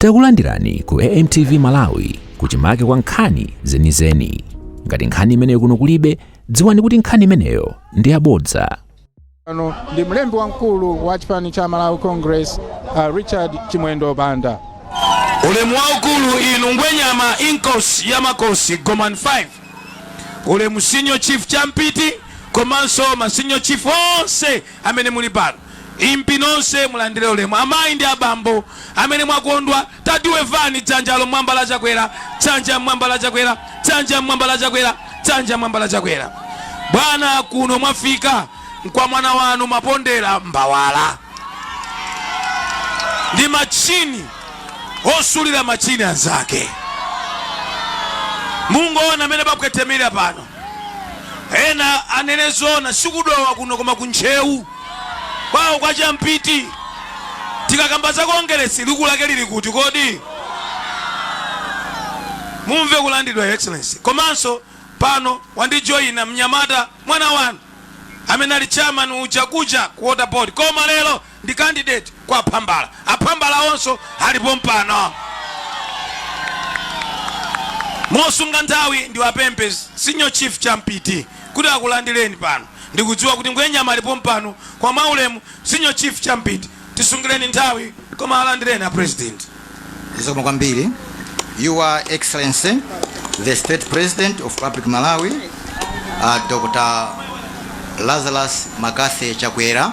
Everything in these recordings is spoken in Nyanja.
Takulandirani ku AMTV Malawi kuchimake kwa nkhani zenizeni. Ngati nkhani imeneyo kuno kulibe, dziwani kuti nkhani imeneyo ndi yabodza. Ndi mlembi wamkulu wa chipani cha Malawi Congress, Richard Chimwendo Banda. Ulemu waukulu inu ngwenyama Imkosi Yamakosi Goman 5. Ulemu senior chief champiti komanso ma senior chief onse amene muli pano. Impinonse mulandire ulemu amayi ndi abambo amene mwakondwa tadiwe vani dzanja mwamba la Chakwera, dzanja mwamba la Chakwera, dzanja mwamba la Chakwera, dzanja mwamba la Chakwera. Bwana kuno mwafika kwa mwana wanu mapondera mbawala ndi machini osulira machini anzake. Mungu ona amene bakwetemera pano ena anenezona sikudowa kuno koma kuncheu kwawo kwa champiti tikakamba kongeresi liku lake lili kuti kodi mumve kulandidwa excellency. Komanso pano wandijoyina mnyamata mwana wanu amene ali chairman uchakucha ku water board koma lero ndi candidate kwa apambala. Apambala onso alipo mpano. Mosunga nthawi ndi wapempe senior chief champiti kuti akulandireni pano. Ndikudziwa kuti ngwenyama alipo mpano kwa maulemu senior chief champiti tisungireni nthawi koma alandireni a president. Zikomo kwambiri. Your Excellency, the State President of Republic Malawi, Dr. Lazarus Makase Chakwera,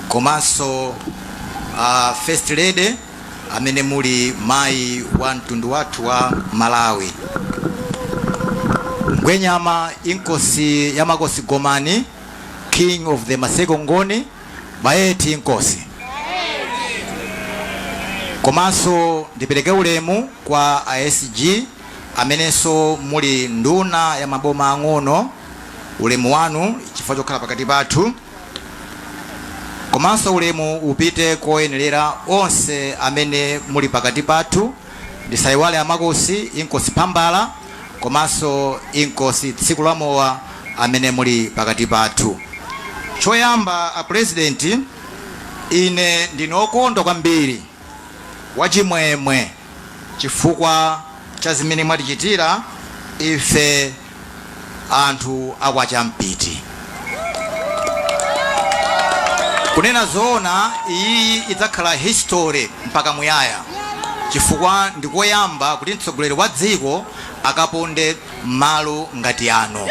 komanso First Lady amene muli mai wa mtundu wathu wa Malawi. Ngwenyama Imkosi Yamakosi Gomani, King of the Maseko Ngoni, Baeti Imkosi. Komanso ndipereke ulemu kwa ASG amenenso muli nduna ya maboma ang'ono, ulemu wanu chifukwa chokhala pakati pathu. Komanso ulemu upite koyenelera onse amene muli pakati pathu, ndisayiwale Amakosi Imkosi Pambala komanso Imkosi tsiku la mowa amene muli pakati pathu. Choyamba a president, ine ndinokondwa kwambiri wachimwemwe chifukwa cha zimene mwatichitira ife anthu akwa champiti. Kunena zoona iyi idzakhala history mpaka muyaya chifukwa ndikoyamba kuti mtsogoleri wa dziko akaponde malo ngati ano.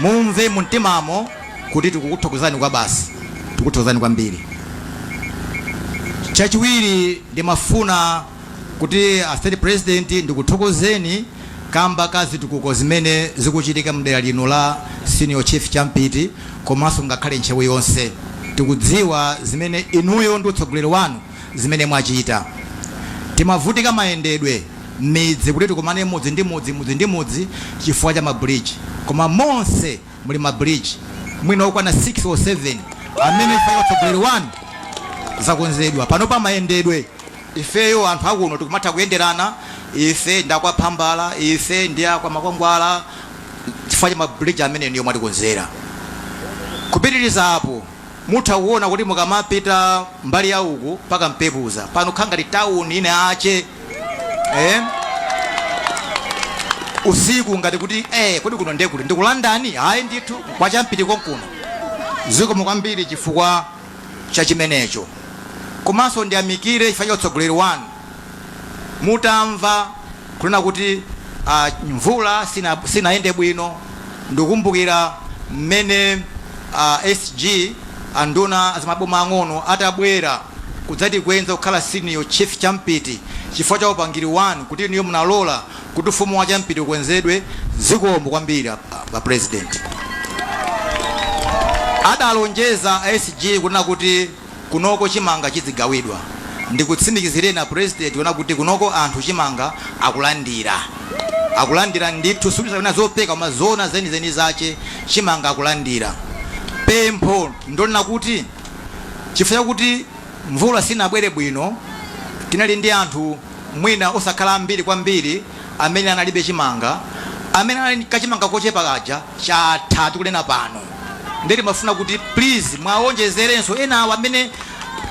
Mumve mumtimamo kuti tikukuthokozani kwa basi, tikuthokozani kwambiri. Chachiwiri ndimafuna kuti a State President ndikuthokozeni kamba kazi tukuko zimene zikuchitika mdera lino la senior chief champiti komanso ngakhale ntcheu yonse. Tikudziwa zimene inuyo ndi utsogoleri wanu zimene mwachita. Timavutika mayendedwe midzi kuti tikumane mudzi ndi mudzi chifukwa cha mabridge, koma monse muli mabridge mwina okwana 6 or 7 amene ife utsogoleri wanu zakonzedwa. Pano pa mayendedwe ifeyo anthu akuno tikumatha kuyenderana, ife ndakwa Pambala, ife ndiya kwa Makwangwala chifukwa cha mabridge amene ndiyo mwatikonzera. Kupitiriza apo mutha kuona kuti mukamapita mbali ya uku paka Mpepuza pano khangati town ine ache usiku ngati kuti kodi kuno ndekuti ndikulandani hayi ndithu kwa champiti konkuno. Zikomo kwambiri chifukwa cha chimenecho. Komanso ndiyamikire chifukwa cha utsogoleri wanu mutamva kunena kuti mvula sinaende bwino. Ndikukumbukira mmene SG anduna azimaboma ang'ono atabwera kudzati kwenza kukhala senior chief champiti chifukwa cha upangiri wanu kuti niyo munalola kuti ufumu wa champiti ukwenzedwe. Zikomo kwambiri pa president. Adalonjeza SG kunena kuti kunoko chimanga chizigawidwa. Ndikutsimikizireni a president kunena kuti kunoko anthu chimanga akulandira ndithu sikuti zopeka koma zona zenizeni zache chimanga akulandira. Pempho ndonena kuti chifukwa kuti mvula sinabwere bwino tinali ndi anthu mwina osakhala ambiri kwambiri amene analibe chimanga, amene ali kachimanga kochepa kaja chatha tikunena pano. Ndiri mafuna kuti please mwaonjezerenso ena amene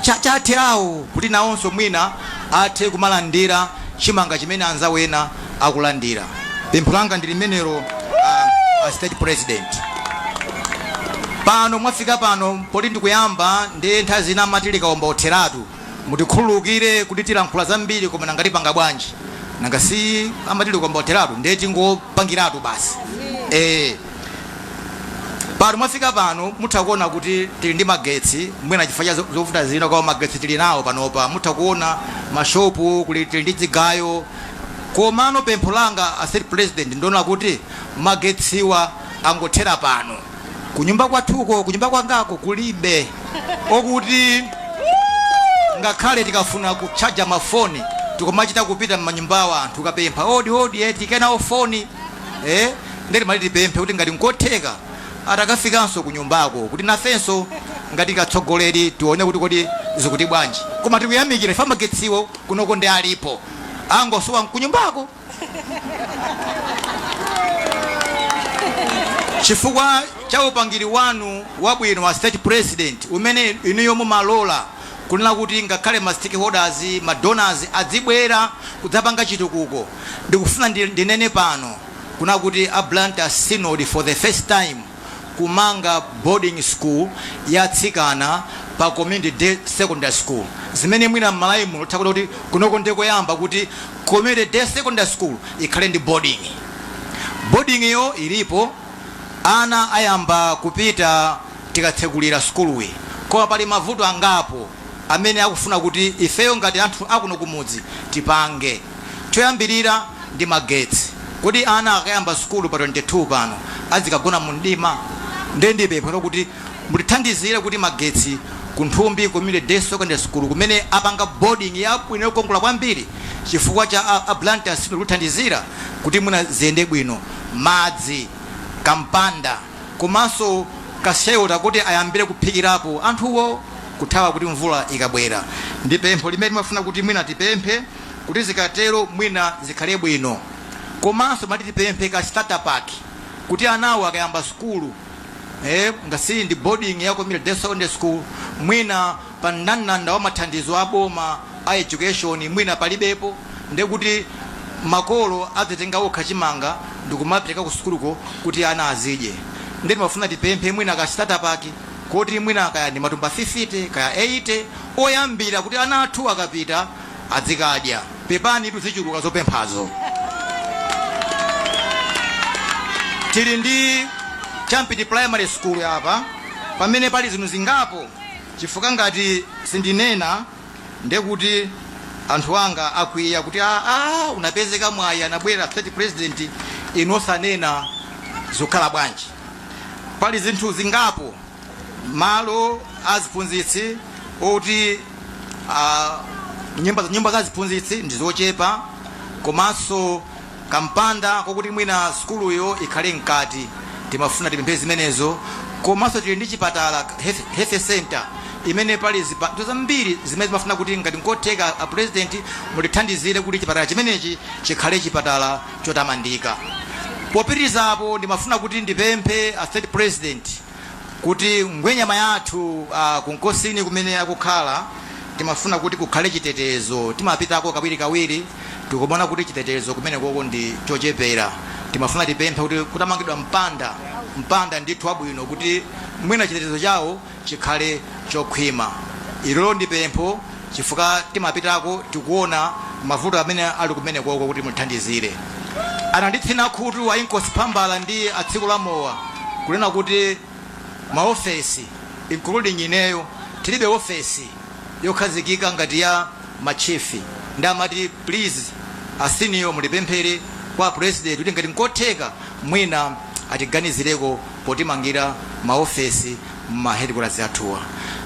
chatherawo kuti nawonso mwina athe kumalandira chimanga chimene anzawo ena akulandira. Pempho langa ndi limenelo a state president. Pano mwafika pano poti ndikuyamba ndi nthawi zina amati kaomba otheratu mutikhululukire kuti tilankhula zambiri koma nangati panga bwanji nanga si amati kaomba otheratu ndiye tingopangiratu basi. Pano mwafika pano mutha kuona kuti tili ndi magetsi mwina chifukwa zovuta zina kwa magetsi tili nawo panopa mutha kuona mashopu kuli tili ndi zigayo. Komano pempho langa a state president ndona kuti magetsiwa angothera pano. Kunyumba kwathuko kunyumba kwangako kulibe okuti ngakhale tikafuna kuchaja mafoni tikomachita kupita m'manyumbawa anthu kapempha odi tikenawo foni ndeti mali tipemphe kuti ngati nkotheka atakafikanso kunyumbako kuti nafenso ngati katsogoleri tione kuti kodi zikuti bwanji. Koma tikuyamikira ifa magetsiwo kunoko ndi alipo angosowa kunyumbako. Chifukwa cha upangiri wanu wabwino wa state president umene inuyo mumalola kunena kuti ngakhale ma stakeholders ma donors adzibwera kudzapanga chitukuko. Ndikufuna ndinene pano kuna kuti a Blantyre synod for the first time kumanga boarding school yatsikana pa community day secondary school zimene mwina m'malawi muno takuti kuti kunoko ndikoyamba kuti community day secondary school ikhale ndi boarding iyo ilipo. Ana ayamba kupita tikatsekulira skuluwi koma pali mavuto angapo amene akufuna kuti ifeyo ngati anthu akuno kumudzi tipange. Choyambirira ndi magetsi kuti ana akayamba skulu pa 22 pano azikagona mu mdima. Ndi pempho kuti mutithandizire kuti magetsi kunthumbi community day secondary school kumene apanga boarding yabwino yokongola kwambiri chifukwa cha a Blantyre synod kuthandizira kuti muna ziyende bwino. Madzi kampanda komanso kasewota kuti ayambire kuphikirapo anthuwo kuthawa kuti mvula ikabwera. Ndi pempho limene timafuna kuti mwina tipemphe kuti zikatero mwina zikhale bwino. Komanso mati tipemphe ka starter pack kuti anawo akayamba skulu ngasi ndi boarding ya community day secondary school mwina pa ndandanda wa mathandizo aboma a education mwina palibepo ndi kuti makolo azitenga okha chimanga ndikumapita ku skuluko kuti ana azidye. Ndi timafuna tipemphe mwina ka starter pack kuti mwina kaya ndi matumba 50 kaya 80 oyambira kuti ana athu akapita adzikadya. Pepani tuzichuluka zopemphazo. Tili ndi Champiti primary school hapa pamene pali zinthu zingapo chifukwa ngati sindinena ndekuti anthu anga akwiya kuti unapezeka mwayi anabwera state president inosanena zokhala bwanji. Pali zinthu zingapo malo aziphunzitsi oti nyumba za ziphunzitsi ndizochepa komanso kampanda kokuti mwina skuluyo ikhale mkati. Timafuna tipemphe zimenezo. Komanso tili ndi chipatala health center imene pali zipatala zambiri zimene timafuna kuti ngati nkotheka a president mutithandizire kuti chipatala chimenechi chikhale chipatala chotamandika. Popitirizapo ndimafuna kuti ndipemphe a state president kuti ngwenyama yathu kunkosini kumene akukhala timafuna kuti kukhale chitetezo. Timapitako kawiri tikuona kuti chitetezo kumene koko ndi chochepera. Timafuna tipemphe kuti kutamangidwa mpanda ndithu abwino kuti mwina chitetezo chawo chikhale chokhwima. Ilo ndi pempho chifukwa timapitako tikuona mavuto amene ali kumene koko kuti muthandizire. Ananditsina khutu a Imkosi ndi atsiku la mowa kunena kuti maofesi including ineyo tilibe ofesi yokhazikika ngati ya machifi. Ndamati please asiniyo mulipemphere kwa president kuti ngati nkotheka mwina atiganizireko potimangira maofesi ma headquarters athuwa.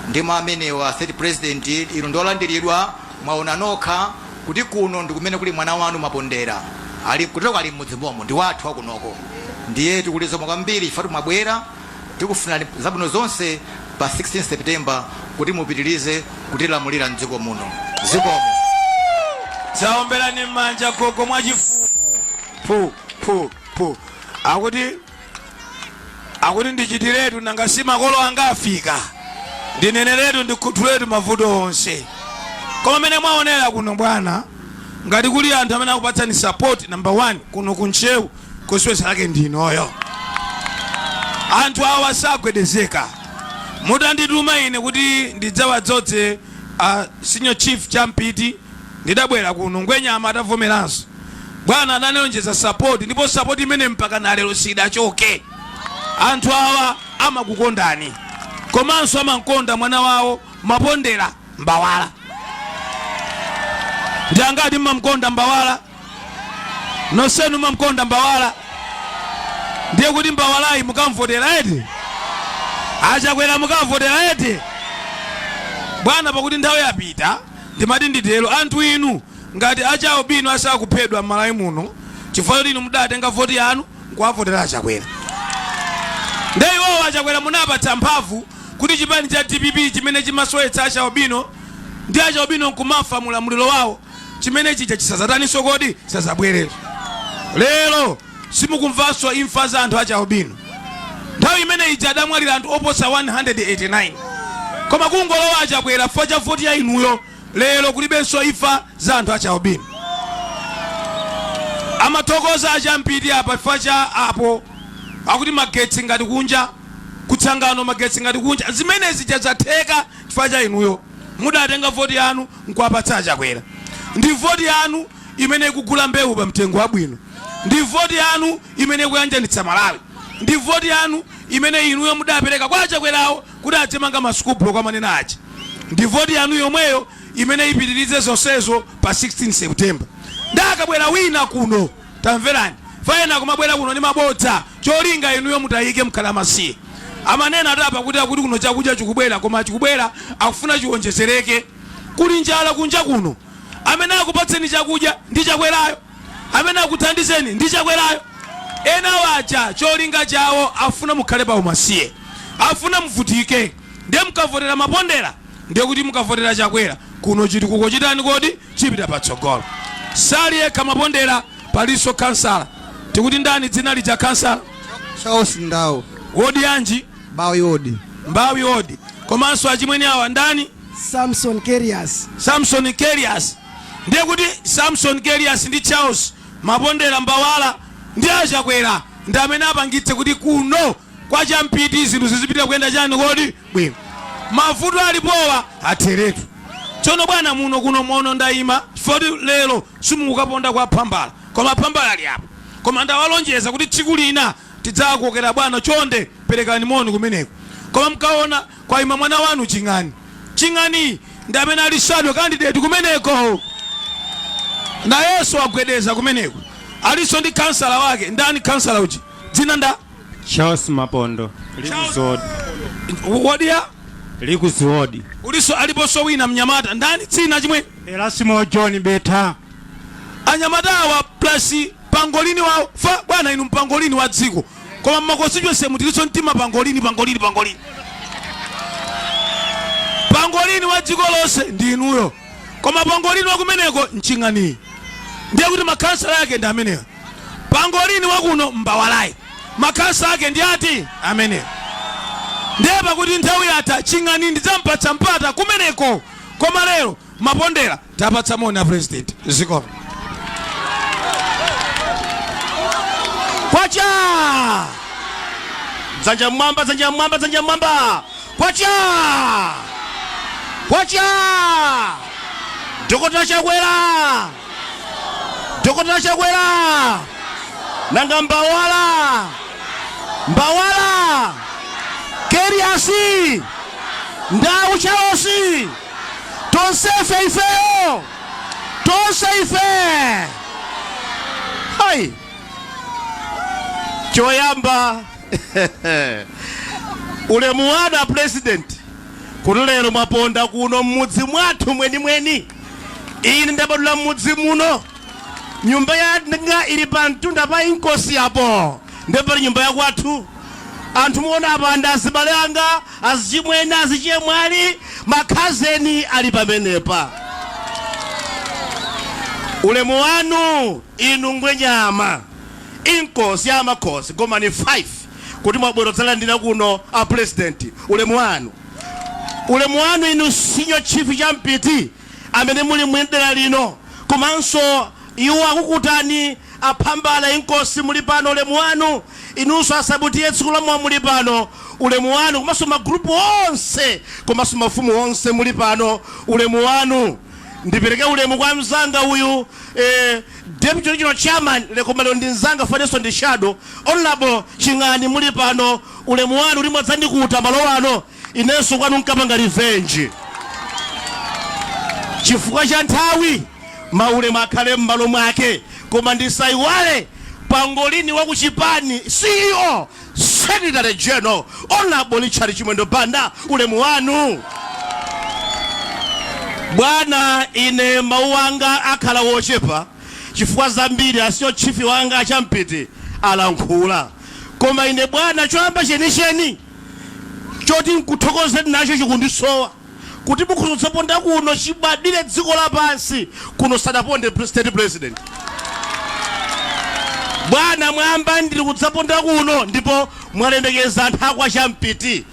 Ndima amenewa state president ino ndolandiridwa mwaona nokha kuti kuno ndikumene kuli mwana wanu Mapondera ali kutoko ali mmudzi momwe ndi wathu akunoko. Ndiye tikulizoma kwambiri ifatu mwabwera tikufuna zabwino zonse pa 16 September kuti mupitirize kutilamulira mdziko muno. Zikomo. Saombelani manja gogo mwachifumu. Akuti ndichitiretu nanga si makolo anga afika. ndineneretu ndikhutuletu mavuto onse koma mene mwaonera kuno bwana ngati kuli anthu amene akupatsani support number 1 kuno ku Ntcheu kuswesa lake ndinoyo anthu awa sagwedezeka mutandituma ine kuti ndidzawadzodze senior chief champiti ndidabwera kuno ngwenyama atavomeranso bwana ananonjeza support ndipo support imene mpaka nalero sidachoke anthu awa amakukondani komanso amankonda mwana wawo Mapondera Mbawala ndi angati mmamkonda Mbawala nosenu mmamkonda Mbawala ndiye kuti Mbawalayi mukamvotera eti Chakwera mukamvotera eti bwana pakuti nthawi yapita ndimati nditero anthu inu ngati achawo bino asakuphedwa m'Malawi muno chifukwa choti inu mudatenga voti yanu nkuwavotera Chakwera ndiye iwowo Chakwera munapatsa mphamvu kuti chipani cha DPP chimene chimasowetsa achawo bino ndi achawo bino nkumafa mulamuliro wawo chimene chicha chisazataninso kodi sazabwerera lero simukumvanso imfa za anthu achawo bino nthawi imene ija adamwalira anthu oposa 189 koma kungolowa Chakwera chifukwa cha voti ya inuyo lero kulibenso imfa za anthu achawo bino amathokoza achampiti apa chifukwa cha apo akuti magetsi ngati kunja kutsangano magetsi ngati kunja zimene zichazatheka chifukwa cha inuyo mudatenga voti yanu nkuwapatsa Chakwera ndi voti yanu imene ikugula mbewu pa mtengo wabwino ndi voti yanu imene ikuyanjanitsa Malawi ndi voti yanu imene inuyo mudapereka kwa Chakwerawo kuti atemanga masukulu kwa manena achi ndi voti yanu yomweyo imene ipitirize zonsezo pa 16 September ndakabwera wina kuno tamverani faena kumabwera kuno ndi mabodza cholinga inuyo mutayike mkhalamasiye amanena atapa kuti kuno chakudya chikubwera koma chikubwera akufuna chiwonjezereke kuli njala kunja kuno amene akupatseni chakudya ndi Chakwerayo amene akuthandizeni ndi Chakwerayo ena wacha cholinga chawo afuna mukhale pa umasiye afuna mvutike ndiye mukavotera Mapondera ndiye kuti mukavotera Chakwera kuno chitukuko chitani kodi chipita patsogolo sali yekha Mapondera paliso kansala tikuti ndani dzina lija kansala Charles Ndawo wodi yanji Mbawi wodi komanso achimwene awa ndani Samson Kerias ndiye kuti Samson Kerias ndi Charles Mapondera Mbawala ndi Chakwera ndi amene apangitse kuti kuno kwa champiti zinthu zizipita kuyenda chani kodi bwino mavuto alipowa atheretu tsono bwana muno kuno mono ndayima chifukwa lero simukukaponda kwa phambala koma phambala ali apo koma ndawalonjeza kuti tsiku lina tidzakuokera bwana chonde perekani moni kumeneko koma mkaona kwa ima mwana wanu Ching'ani ndi amene ali shadow candidate kumeneko na Yesu agwedeza kumeneko aliso ndi kansala wake ndani kansala uji dzina nda Charles Mapondo Likuzodi wodia Likuzodi uliso aliposo wina mnyamata ndani dzina chimwe Erasimo John Beta anyamatawa plus pangolini wa fa bwana inu mpangolini wa dziko koma mmakosijwe se mutiliso mtima pangolini wa dziko lonse ndi inuyo koma pangolini wa kumeneko Ching'ani ndiye kuti makansala yake ndi ameneyo pangolini wa kuno Mbawalayi makansala yake ndi ati ameneyo ndiye pakuti nthawi yatha Ching'ani ndidzampatsa mpata kumeneko koma lero Mapondera tapatsa moni a president zikomo kwacha dzanja mwamba kwacha Dokota Chakwera nanga Mbawala Kerias Ndawo Charles tonse ife hai choyamba ulemu wada president kuno lero Maponda kuno mmudzi mwathu mweni ine ndabadula mmudzi muno nyumba yanga ili pa mtunda pa Imkosi apo ndepali nyumba ya kwathu anthu muona apa ndazibale anga azichimwene azichemwali makhazeni ali pamenepa ulemu wanu inu ngwenyama Imkosi amakhosi koma ni 5 kuti mwabwerodzala ndina kuno a president ulemu wanu ulemu wanu inu senior chief champiti amene muli mwendera lino komanso iwo akukutani aphambala Imkosi muli pano ulemu wanu inunso asabutiye tsiku lamwa muli pano ulemu wanu komanso magrupu onse komanso mafumu onse muli pano ulemu wanu ndipereke ulemu kwa mzanga uyu deputy regional chairman lekomalo ndi mzanga faneso ndi shadow honorable Chingani muli pano ulemu wanu ulimo dzandikuta malo wano inenso kwanu nkapanga revenge chifukwa cha nthawi maulemu akhale m'malo mwake koma ndisaiwale pangolini wa kuchipani CEO Secretary General honorable Chimwendo Banda ulemu wanu bwana ine mawu anga akhala wochepa chifukwa zambiri asiyo chief wanga champiti alankhula koma ine bwana choyamba chenicheni choti nkuthokoze nacho chikundisowa kuti mukhuzotsaponda kuno chibadire dziko lapansi kuno sadaponde state president bwana mwamba ndiri kutsaponda kuno ndipo mwalembekeza nthakwa champiti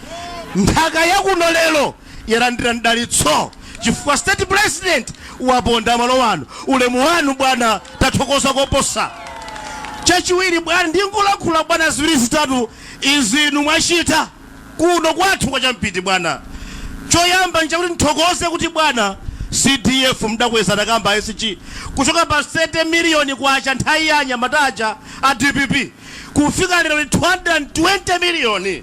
nthaka yakuno lero yalandira mdalitso chifukwa state president waponda malo wanu ulemu wanu bwana tathokoza koposa chachiwiri bwana ndinkulankhula bwana ziwiri zitatu izinu mwachita kuno kwathu kwa champiti bwana choyamba nchakuti nthokoze kuti bwana CDF mdakweza nakamba SG kuchoka pa 30 million kwacha nthawi ya Anyamataja a DPP kufika lero 220 million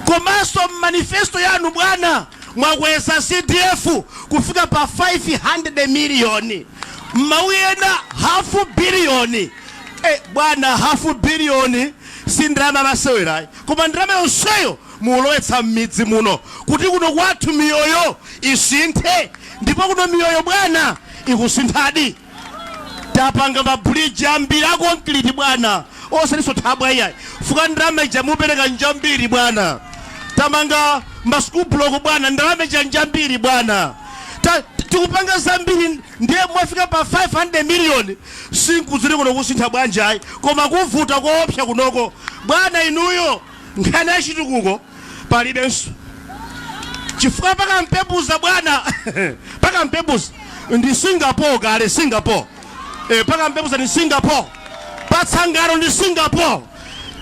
komanso manifesto yanu bwana mwakweza CDF kufika pa 500 million mawiyena half billion bwana half billion sindrama masewera koma ndrama yonseyo mulowetsa mmidzi muno kuti kuno kwathu miyoyo isinthe ndipo kuno miyoyo bwana ikusinthadi tapanga mabridge ambiri akonkriti bwana osaliso thabwa iyayi fuka ndrama ija mupereka njambiri bwana tamanga maschool block bwana ndrama ija njambiri bwana tikupanga zambiri ndiye mwafika pa 500 million sinkuzire kuno kusintha bwanjayi koma kuvuta koopsa kunoko bwana inuyo nkhani yachitukuko palibenso chifukwa paka mpepuza bwana paka mpepuza ndi Singapore kale Singapore paka mpepuza ndi Singapore patsangano ndi Singapore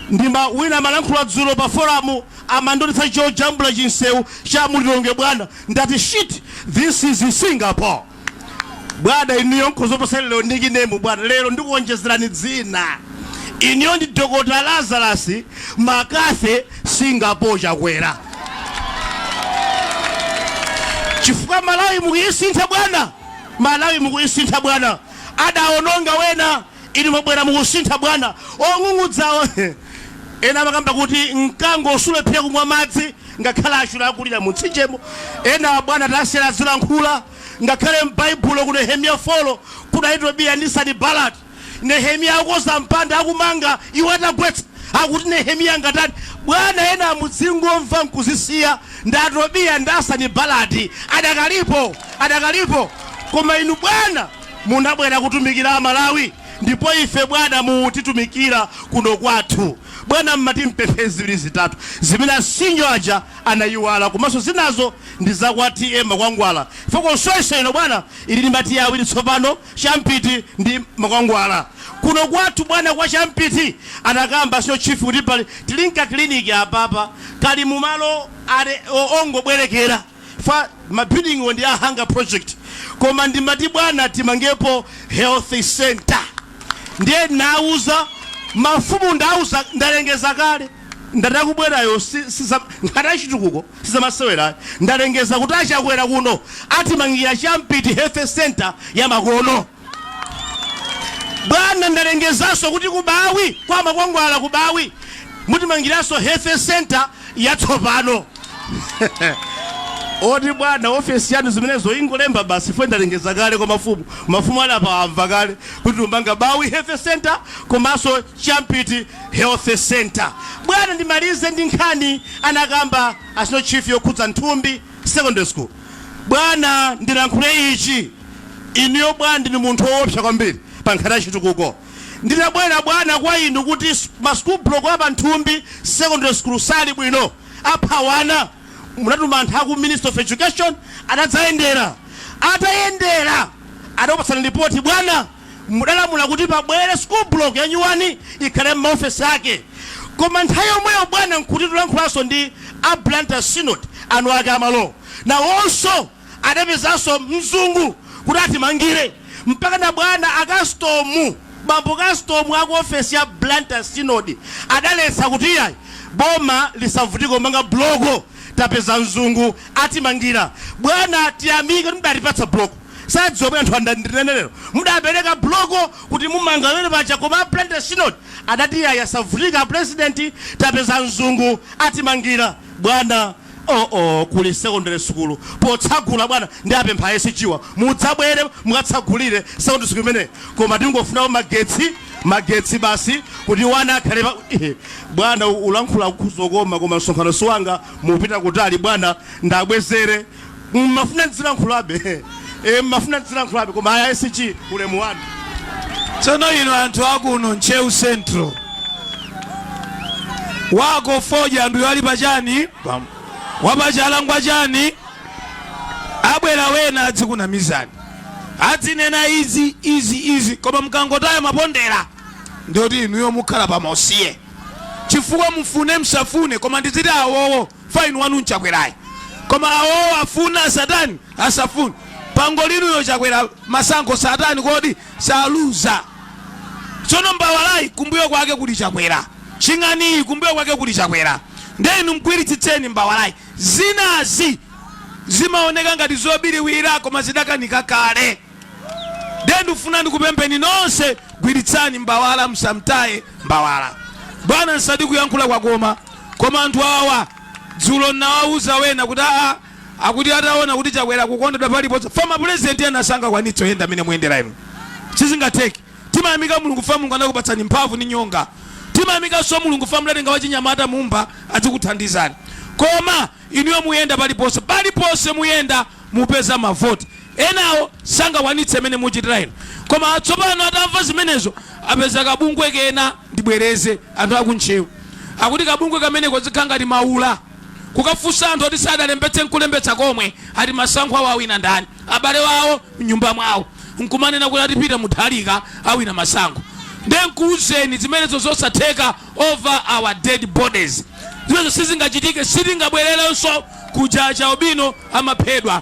ndima wina malankhula dzulo pa forum amandotsa chojambula chinsewu cha mulilonge bwana ndati shit this is Singapore bwana iniyo nkhozoposelero ndikinemu bwana lero ndikuonjezerani dzina iniyo ndi Dr. Lazarus Makathe Singapore Chakwera chifukwa Malawi mukuyisintha bwana Malawi mukuyisintha bwana adaononga wena ili mabwera mukusintha bwana ong'ung'udzawo ena makamba kuti mkango sulepera kumwa madzi ngakhala achula akulira mutsinjemo ena bwana tasera zilankhula ngakhale m'Baibulo ku Nehemiya 4 kudaitwa biya ndi Sanbalati Nehemiya akoza mpanda akumanga iwo atagwetsa akuti Nehemiya ngatati bwana ena mudzingomva nkuzisiya ndatobiya ndi Sanbalati adakalipo koma inu bwana munabwera kutumikira Malawi ndipo ife bwana mutitumikira kuno kwathu bwana mmati mpemphe ziwiri zitatu zimene sinjo aja anayiwala komanso zinazo ndi zakwati makwangwala foko soyese ino bwana ili mbati awiri tsopano champiti ndi makwangwala kuno kwathu bwana kwa champiti anakamba sio chief kuti pali tilinka clinic apapa kali mumalo ale ongobwerekera fa mabuilding ndi a hunger project koma ndimati bwana timangepo health center ndiye nauza mafumu ndauza ndalengeza kale ndatakubwerayo ngatachitukuko sizamasewera ndalengeza kuti achakwera kuno atimangira champiti health center ya makono bwana ndalengezaso kuti kubawi kwa makwangwala kubawi mutimangiranso health center yatsopano oti bwana office yanu zimenezo ingolemba basi fwe ndalengeza kale kwa mafumu ala pa amva kale kuti umbanga bawi health center komanso champiti health center bwana ndimalize ndi nkhani anakamba asino chief yokhudza Nthumbi secondary school bwana ndilankhule ichi iniyo bwana ndini munthu woopsa kwambiri pa nkhani yachitukuko nditabwera bwana kwa inu kuti ma school block apa Nthumbi secondary school sali bwino aphawana munatuma anthu aku Minister of Education adadzayendera atayendera adapasana report bwana mudalamula kuti pabwere school block ya nyuwani ikhale m'maofesi ake koma nthawi yomweyo bwana nkuti tulankhulaso ndi a Blantyre Synod anu ake amalo nawonso adapezanso mzungu kuti atimangire mpaka na bwana akastomu bambo kastomu aku ofesi ya Blantyre Synod adaletsa kuti yayi boma lisavutiko manga blogo tapeza mzungu atimangira bwana tiyamike mudatipatsa blogo sadzomwe anthu andandinenelero mudapereka blogo kuti mumanga lene pacha koma Blantyre Synod adati yayi asavutika president tapeza mzungu atimangira bwana kuli secondary school potsagula bwana ndi apempha esichiwa mudzabwere mukatsagulire secondary school imene koma ndingofuna magetsi basi kuti wana akhale bwana ulankhula kuzokoma koma msonkhano wanga mupita kutali bwana ndabwezere mafuna nzilankhulabe mafuna nzilankhulabe koma aya esichi ulemu wanu tsono ino anthu akuno Ntcheu Central wako foja ndu yali pachani wapachalangwa chani abwera wena adzikuna mizani adzinena izi koma mkangotaya mapondera ndoti inuyo mukhala pamosiye chifukwa mufune msafune koma ndiziti awowo faini wanu nchakwerayi koma awowo afuna satani asafune pango linuyo chakwera masankho satani kodi saluza tsono mbawalayi kumbuyo kwake kuti chakwera ching'aniyi kumbuyo kwake kuti chakwera ndenu mkwiritsitseni mbawalayi zinazi zimaoneka ngati zobiriwira koma zidakanika kale ndendu funa ndikupempeni nonse gwiritsani mbawala msamtaye mbawala bwana nsati kuyankhula kwakoma koma anthu awa dzulo nawauza wena kuti akuti ataona kuti chakwera kukondedwa paliponse former president ena sangakwanitsa yenda amene muyendera inu sizingatheki timayamika mulungu fa mulungu anakupatsani mphamvu ni nyonga timayamika so mulungu fa mlatenga wachinyamata mumba adzikuthandizani koma inuyo muyenda paliponse muyenda mupeza mavoti enawo sangakwanitse mene muchitira ino koma atsopano atamva zimenezo apeza kabungwe kena ndibwereze anthu aku Ntcheu akuti kabungwe kameneko zikhangati maula kukafusa anthu oti sadalembetse nkulembetsa komwe ati masankho awo awina ndani abale wawo mnyumba mwawo nkumanena kuti atipita muthalika awina masankho ndenkuuzeni zimenezo zosatheka over our dead bodies zimenezo sizingachitike sitingabwererenso kuja chaubino amaphedwa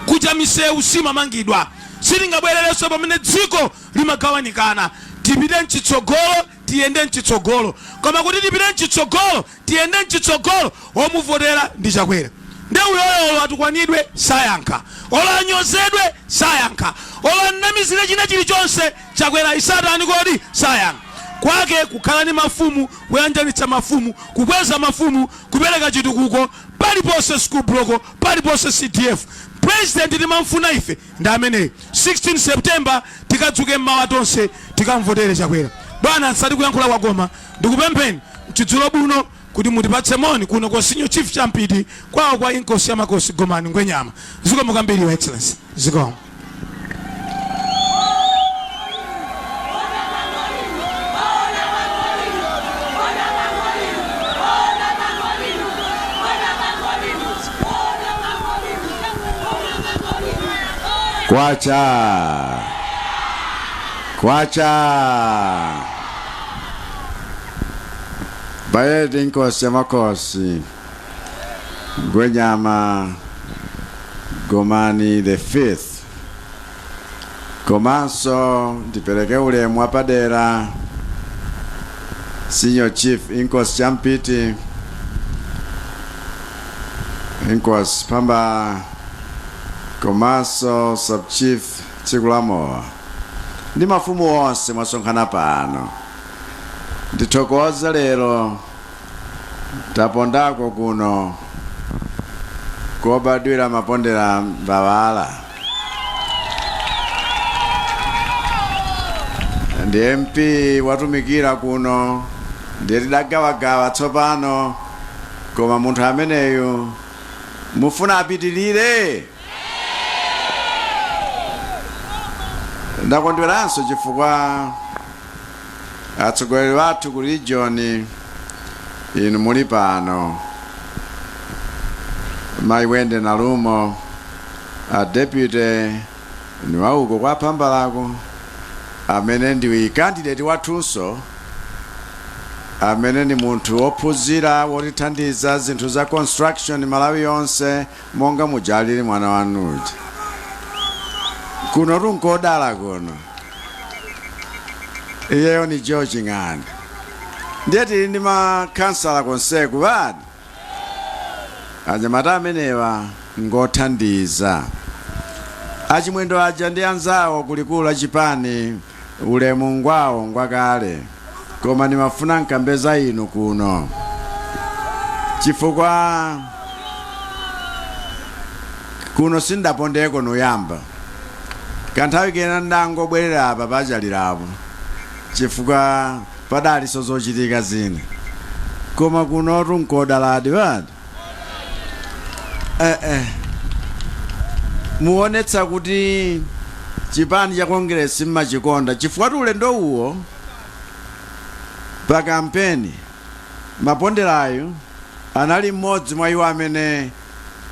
kuja misewu simamangidwa sitingabwererenso pamene dziko limagawanikana tipite mchitsogolo tiyende mchitsogolo koma kuti tipite mchitsogolo tiyende mchitsogolo omuvotera ndi Chakwera ndeuyoyo atukwanidwe sayankha olo anyozedwe sayankha olo anamizire china chilichonse Chakwera isatani kodi sayankha kwake kukhala ni mafumu kuyanjanitsa mafumu kukweza mafumu kupereka chitukuko paliponse school block paliponse CDF president timamfuna ife ndi ameneyo 16 September tikadzuke mmawa tonse tikamvotere Chakwera bwana nsati kuyankhula kwakoma ndikupempheni mchidzulo buno kuti mutipatse moni kuno kwa senior chief champiti kwawo kwa Imkosi yamakosi Gomani Ngwenyama zikomo kwambiri wa excellency zikomo Kwacha Bayeti Imkosi yamakosi Ngwenyama Gomani the 5th komanso ndipeleke ulemu wapadera senior chief Imkosi champiti Imkosi pamba komanso sub chief Chikulamowa ndi mafumu onse mwasonkhana pano ndithokoza lero tapondako kuno kobadwira mapondera mbawala ndi MP watumikira kuno ndi tidagawagawa tsopano koma munthu ameneyo mufuna apitilire ndakondweranso chifukwa atsogoleri wathu ku region inu muli pano maiwende nalumo deputy niwauko kwa pamba lako amene ndiwe candidate wathunso amene ni munthu wophunzira wotithandiza zinthu za construction Malawi yonse monga mujalili mwana wanuja kuno runkodala kuno iyeyo ni George Ng'anda ndiye tili ndi makansala konseku badi anyamata amenewa ngothandiza achimwendo aja ndi anzawo kulikulu achipani ulemu ngwawo ngwakale koma nimafuna nkambeza inu kuno chifukwa kuno sindapondeko noyamba kanthawi kena ndangobwerera apa pachalirapo chifukwa padali zochitika zina koma kuno runkodaladi badi muonetsa kuti chipani cha Congress mmachikonda chifukwa ulendo uwo pa kampeni maponderayo anali mmodzi mwa iwo amene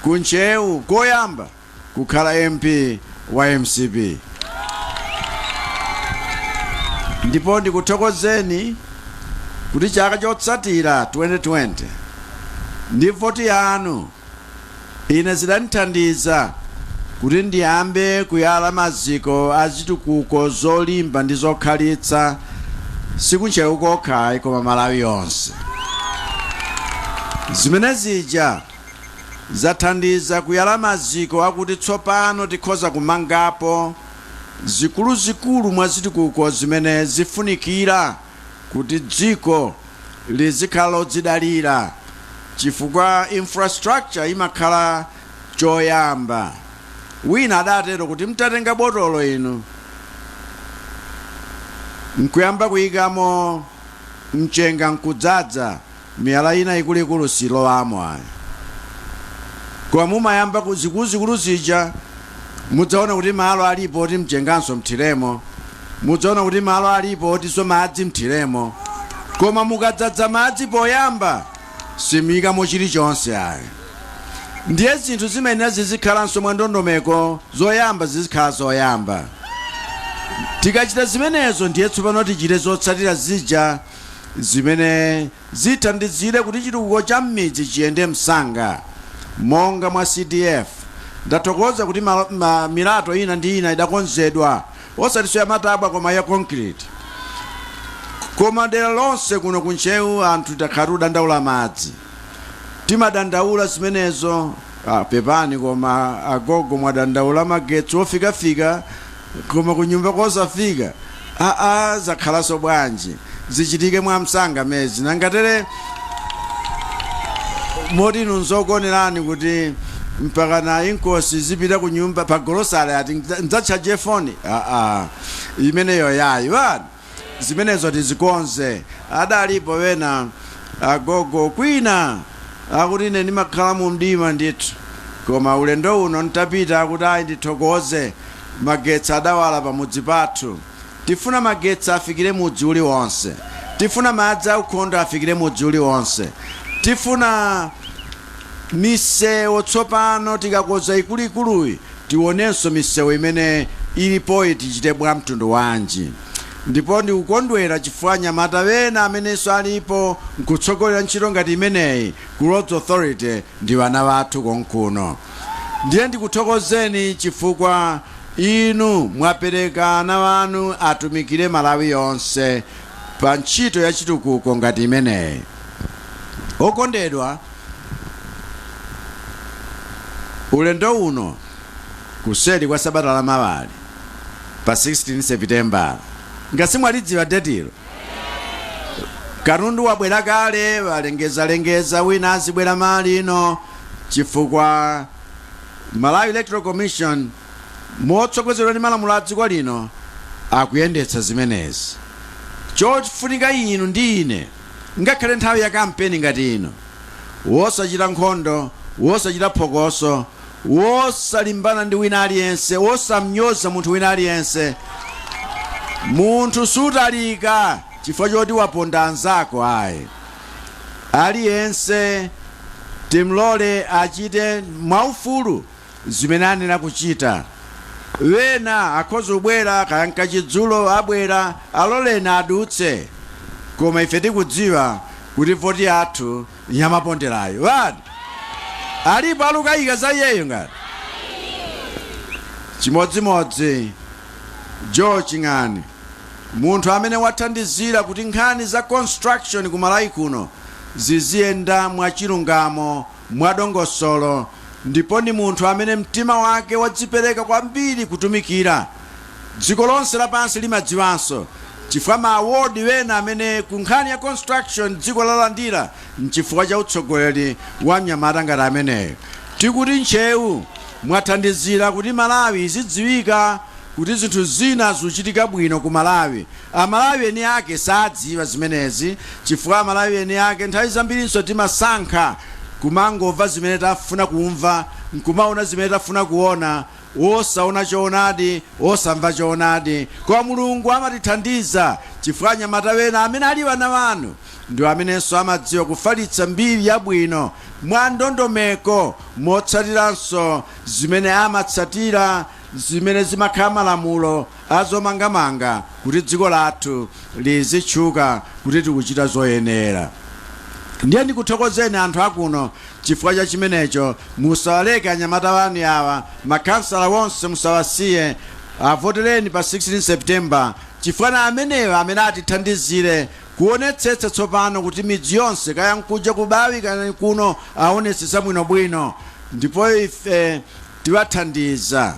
kunchewu koyamba kukhala MP wa MCP ndipo ndikuthokozeni kuti chaka chotsatira 2020 ndi voti yanu ine zidanithandiza kuti ndiyambe kuyala maziko achitukuko zolimba ndi zokhalitsa sikunchewu kokha koma Malawi yonse zimene zija zathandiza kuyala maziko akuti tsopano tikhoza kumangapo zikuluzikulu mwa zitukuko zimene zifunikira kuti dziko lizikhala lodzidalira chifukwa infrastructure imakhala choyamba wina adatero kuti mtatenga botolo inu nkuyamba kuyikamo mchenga nkudzaza miyala ina ikuluikulu silowamo ayi koma mumayamba kuzikulu zija mudzaona kuti malo alipo oti mchenganso mthiremo mudzaona kuti malo alipo otinso madzi mthiremo koma mukadzadza madzi poyamba simuyikamo chilichonse ayi ndiye zinthu zimene zizikhalanso mwa ndondomeko zoyamba zizikhala zoyamba tikachita zimenezo ndiye tsopano tichite zotsatira zija zimene zithandizire kuti chitukuko cha m'midzi chiyende msanga monga mwa CDF ndathokoza kuti milato ina ndi ina idakonzedwa osatiso ya matabwa koma ya concrete koma dera lonse kuno kunchewu anthu takhala dandaula madzi timadandaula zimenezo pepani koma agogo mwadandaula magetsi ofikafika koma kunyumba kosafika zakhalaso bwanji zichitike mwa msanga mezi nangatere moti nzokonerani kuti mpaka na Imkosi zipita kunyumba pa grocery ati ndzachaje phone imeneyo yayi bana zimenezo tizikonze adalipo wena agogo kwina akuti ine ndimakhala mu mdima ndithu koma ulendo uno ntapita akuti ayi ndithokoze magetsi adawala pamudzi pathu tifuna magetsi afikire mudzi uliwonse tifuna madzi aukhondo afikire mudzi uliwonse tifuna misewu tsopano tikakoza ikuluikuluyi tionenso misewu imene ilipo tichite bwa mtundu wanji ndipo ndikukondwera chifukwa anyamata wena amenenso alipo nkutsogolera ntchito ngati imeneyi ku Roads Authority ndi wana wathu konkuno ndiye ndikuthokozeni chifukwa inu mwapereka ana wanu atumikire Malawi yonse pa ntchito ya chitukuko ngati imeneyi okondedwa ulendo uno kuseri kwa sabata la mawali pa 16 September ngasimwalidziwa detilo Katundu wabwera kale walengeza wina azibwera mali ino chifukwa Malawi Electoral Commission motsogozedwa ndi malamulo a dziko lino akuyendetsa zimenezi chofunika inu ndi ine ngakhale nthawi ya kampeni ngati ino wosachita nkhondo wosachita phokoso wosalimbana ndi wina aliyense wosamnyoza munthu wina aliyense munthu sutalika chifukwa choti waponda anzako ayi aliyense timlole achite mwaufulu zimene anena kuchita. Wena akhoza kubwera kayanka chidzulo abwera aloleni adutse, koma ife tikudziwa kuti voti yathu nyamaponderayo. Wadi alipo alukayika za iyeyo ngati chimodzimodzi George Ng'ani, munthu amene wathandizira kuti nkhani za construction kumalawi kuno ziziyenda mwachilungamo mwadongosolo, ndipo ni munthu amene mtima wake wadzipereka kwambiri kutumikira. Dziko lonse lapansi limadziwanso chifukwa ma award wena amene ku nkhani ya construction dziko lalandira mchifukwa cha utsogoleri wa mnyamata ngati ameneyo. Tikuti Ntcheu mwathandizira kuti Malawi izidziwika kuti zinthu zina zikuchitika bwino ku Malawi. Amalawi eni ake sadziwa zimenezi chifukwa Amalawi eni ake nthawi zambirinso timasankha kumangomva zimene tafuna kumva, nkumaona zimene tafuna kuona, osaona choonadi, osamva choonadi. Kwa Mulungu amatithandiza chifukwa anyamata wena amene ali wana wanu ndi amenenso amadziwa kufalitsa mbiri yabwino mwa ndondomeko motsatiranso zimene amatsatira, zimene zimakhala malamulo azomangamanga kuti dziko lathu lizitchuka kuti tikuchita zoyenera. Ndiye ndikuthokozeni anthu akuno chifukwa cha chimenecho. Musawaleke anyamata wanu awa, makansala wonse musawasiye, avotereni pa 16 September chifukwa na ameneyo amene atithandizire kuonetsetsa tsopano kuti midzi yonse kaya nkuja kubawi kana kuno aonetsetsa bwinobwino, ndipo ife tiwathandiza.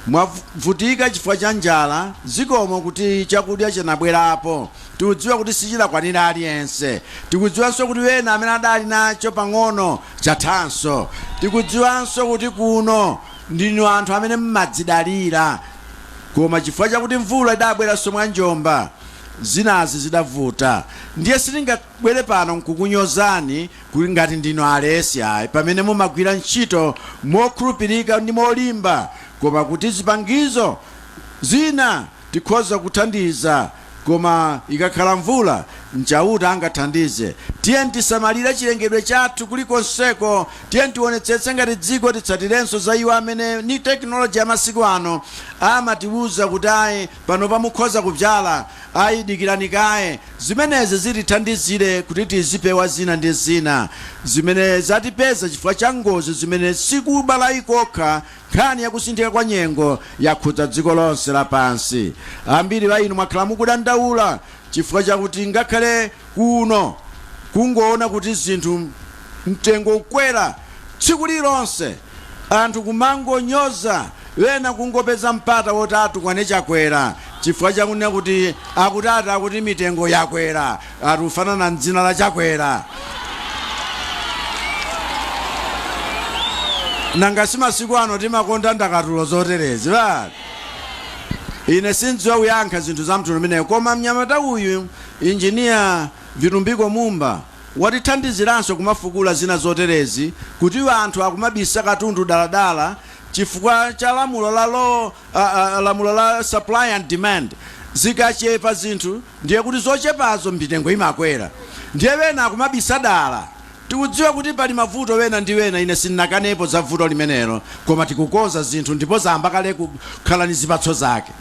Mwavutika chifukwa cha njala zikomo kuti chakudya chanabwerapo, tikudziwa kuti sichilakwanira aliyense, tikudziwanso kuti wena amene adali nacho pang'ono chathanso, tikudziwanso kuti kuno ndinu anthu amene mmadzidalira, koma chifukwa chakuti mvula idabweranso mwa njomba zinazi zidavuta. Ndiye sitingabwere pano nkukunyozani kuti ngati ndinu alesi ayi, pamene mumagwira ntchito mokhulupirika ndi molimba, koma kuti zipangizo zina tikhoza kuthandiza, koma ikakhala mvula Nchauta angathandize. Tiye tisamalire chilengedwe chathu kulikonseko, tiye tionetsetse ngati dziko titsatirenso za iwo amene ni teknoloji ya masiku ano amatiwuza kuti ayi pano pamukhoza kubyala, ayi dikirani kaye. Zimenezi zitithandizire kuti tizipewa zina ndi zina zimene zatipeza chifukwa cha ngozi zimene sikubala ikokha, nkhani yakusinthika kwa nyengo yakhudza dziko lonse lapansi. Ambiri wa inu mwakhala mukudandaula chifukwa chakuti ngakhale kuno kungoona kuti zinthu mtengo ukwera tsiku lilonse, anthu kumangonyoza, wena kungopeza mpata wotatu kwane Chakwera chifukwa chakunena kuti akutata kuti mitengo yakwera, atufanana mdzina la Chakwera. Nanga si masiku ano timakonda ndakatulo zoterezi bati. Ine sindziwa uyankha zinthu za mtundu umeneyo, koma mnyamata uyu injiniya Vitumbiko Mumba watithandiziranso kumafukula zina zoterezi kuti anthu akumabisa katundu daladala chifukwa cha lamulo la supply and demand. Zikachepa zinthu ndiye kuti zochepazo mitengo imakwera, ndiye wena akumabisa dala. Tikudziwa kuti pali mavuto wena ndi wena, ine sinnakanepo za vuto limenelo, koma tikukoza zinthu ndipo zamba kale kukhala ni zipatso zake.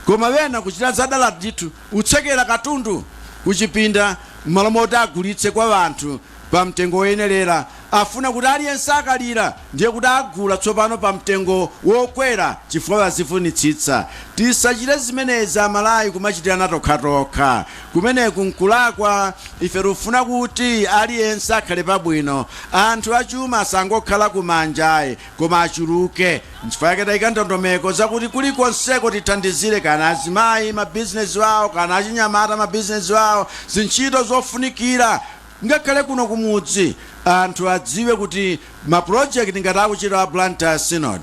Koma wena kuchita zadala ndithu utsekera katundu kuchipinda malomoti agulitse kwa wanthu pa mtengo woyenerera, afuna kuti aliyense akalira ndiye kuti agula tsopano pa mtengo wokwera chifukwa wazifunitsitsa. Tisachite zimenezi Amalawi kumachitirana tokhatokha, kumeneku nkulakwa. Ife rufuna kuti aliyense akhale pabwino, anthu achuma asangokhala kumanjayi koma achuluke. Nchifukwa yake tayika ndondomeko zakuti kulikonseko tithandizire kana azimayi mabizinesi wawo kana achinyamata mabizinesi wawo, zintchito zofunikira. Ngakhale kuno kumudzi anthu adziwe kuti maprojekti ngati akuchita wa Blantyre Synod,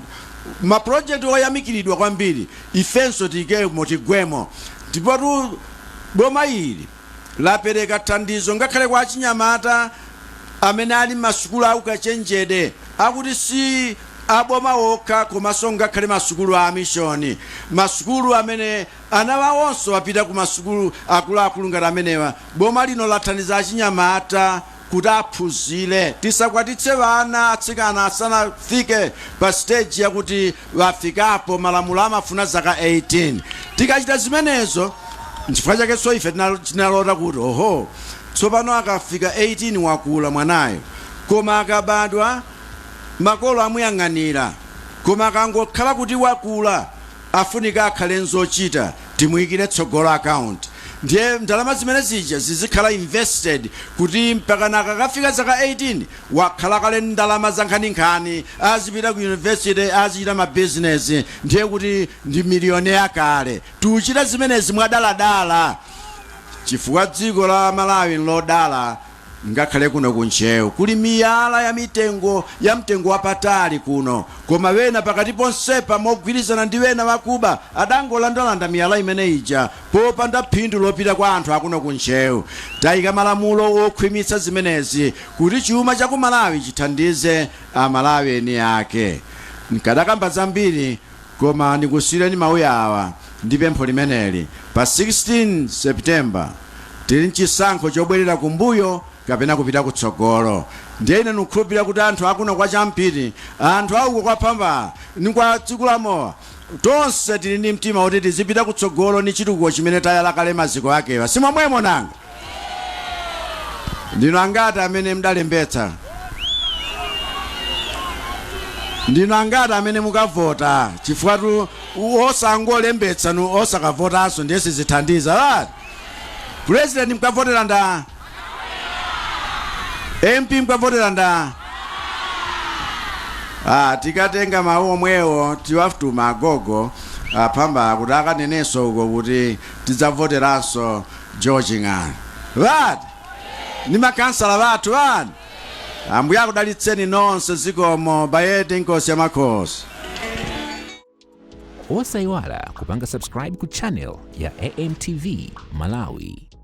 maprojekti oyamikiridwa kwambiri, ifenso tikemo tigwemo. Ndipo boma ili lapereka thandizo ngakhale kwa achinyamata amene ali masukulu aukachenjede, akuti si aboma okha komanso ngakhale masukulu a mishoni, masukulu amene ana wawonso apita ku masukulu akuluakulu ngati amenewa. Boma lino lathandiza achinyamata kuti aphunzire. Tisakwatitse vana atsikana asanafike pa stage yakuti vafikapo malamulo amafuna zaka 18. Tikachita zimenezo nchifukwa chake so ife tinalota kuti oho tsopano akafika 18 wakula mwanayo, koma akabadwa makolo amuyang'anira, koma akangokhala kuti wakula afunika akhale nzochita timuyikire tsogolo account. Ndiye ndalama zimene zija zizikhala invested kuti mpaka akafika zaka 18 wakhala kale ndalama za nkhaninkhani, azipita ku university, azichita ma business, ndiye kuti ndi millionaire kale. Tuchita zimenezi mwadaladala chifukwa dziko la Malawi lodala. Ngakhale kuno kunchewu kuli miyala ya mtengo wapatali kuno, koma wena pakati ponsepa mogwirizana ndi wena wakuba adangolandalanda miyala imene ija popanda phindu lopita kwa anthu akuno kunchewu. Tayika malamulo okhwimitsa zimenezi kuti chuma cha ku Malawi chithandize Amalawi eni ake. Nkadakamba zambiri koma ndikusiyireni mawu awa ndi pempho limeneli. Pa 16 September tili nchisankho chobwerera kumbuyo kapena kupita kutsogolo. Ndiye ine nukhulupirira kuti anthu akuno kwa Champiti, anthu auko kwa Pamba, ni kwa Chikulamowa, tonse tili ndi mtima kuti tizipita kutsogolo ni chitukuko chimene tayala kale maziko akewa. Simomwemo nanga? Ndino angati amene mdalembetsa? Ndino angati amene mukavota? Chifukwa osangolembetsa osakavotanso ndiye sizithandiza. President mkavotera nda? MP mkavotera nda? Tikatenga mawu omwewo tiwafutuma agogo Pamba kuti akanenenso uko kuti tidzavoteranso George Ng'ani. Ni makansala bathu Ambuye akudalitseni nonse zikomo bayete Imkosi Yamakhosi. Osayiwala kupanga subscribe ku channel ya AMTV Malawi.